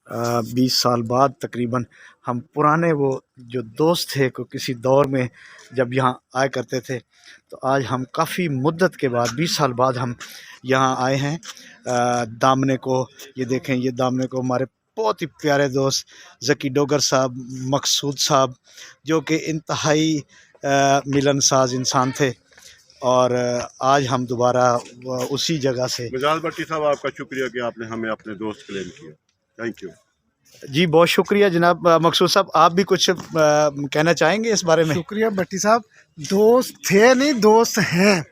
20 साल बाद तकरीबन हम पुराने वो जो दोस्त थे को किसी दौर में जब यहाँ आया करते थे, तो आज हम काफ़ी मुद्दत के बाद 20 साल बाद हम यहाँ आए हैं दामने को। ये देखें, ये दामने को हमारे बहुत ही प्यारे दोस्त ज़की डोगर साहब, मकसूद साहब, जो कि इंतहाई मिलनसाज इंसान थे। और आज हम दोबारा उसी जगह से। मिजाज भट्टी साहब, आपका शुक्रिया कि आपने हमें अपने दोस्त क्लेम किया। थैंक यू जी, बहुत शुक्रिया जनाब। मकसूद साहब, आप भी कुछ कहना चाहेंगे इस बारे में? शुक्रिया भट्टी साहब, दोस्त थे नहीं, दोस्त हैं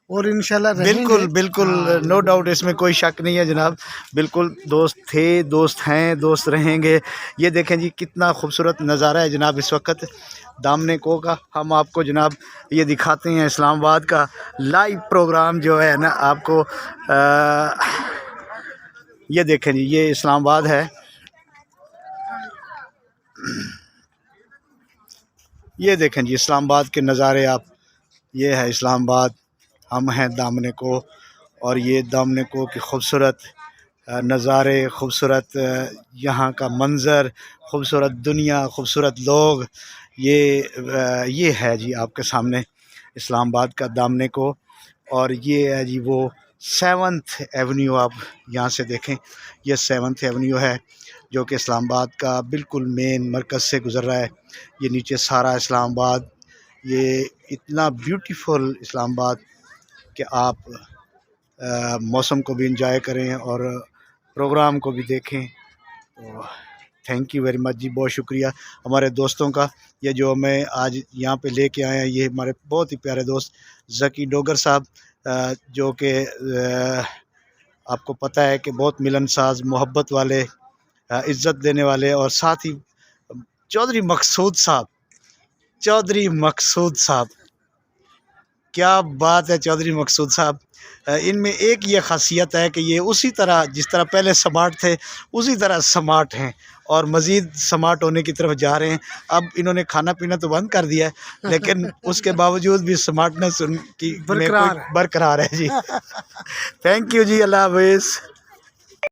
और इंशाल्लाह रहेंगे। बिल्कुल बिल्कुल, नो डाउट, इसमें कोई शक नहीं है जनाब। बिल्कुल दोस्त थे, दोस्त हैं, दोस्त रहेंगे। ये देखें जी, कितना खूबसूरत नज़ारा है जनाब इस वक्त दामने को का। हम आपको जनाब ये दिखाते हैं इस्लामाबाद का लाइव प्रोग्राम जो है ना आपको। ये देखें जी, ये इस्लामाबाद है। ये देखें जी इस्लामाबाद के नज़ारे आप। ये है इस्लामाबाद, हम हैं दामने को, और ये दामने को की खूबसूरत नज़ारे, खूबसूरत यहाँ का मंज़र, खूबसूरत दुनिया, खूबसूरत लोग। ये है जी आपके सामने इस्लामाबाद का दामने को। और ये है जी वो 7th एवेन्यू, आप यहाँ से देखें, ये 7th एवेन्यू है जो कि इस्लामाबाद का बिल्कुल मेन मरकज़ से गुज़र रहा है। ये नीचे सारा इस्लामाबाद, ये इतना ब्यूटीफुल इस्लामाबाद कि आप मौसम को भी इंजॉय करें और प्रोग्राम को भी देखें। तो थैंक यू वेरी मच जी, बहुत शुक्रिया हमारे दोस्तों का। ये जो मैं आज यहाँ पे लेके आए हैं, ये हमारे बहुत ही प्यारे दोस्त ज़की डोगर साहब, जो कि आपको पता है कि बहुत मिलनसाज, मोहब्बत वाले, इज़्ज़त देने वाले, और साथ ही चौधरी मकसूद साहब, चौधरी मकसूद साहब, क्या बात है चौधरी मकसूद साहब। इनमें एक ये ख़ासियत है कि ये उसी तरह जिस तरह पहले स्मार्ट थे उसी तरह स्मार्ट हैं, और मज़ीद स्मार्ट होने की तरफ जा रहे हैं। अब इन्होंने खाना पीना तो बंद कर दिया है, लेकिन उसके बावजूद भी स्मार्टनेस उनकी बरकरार है जी। थैंक यू जी, अल्लाह हाफ़िज़।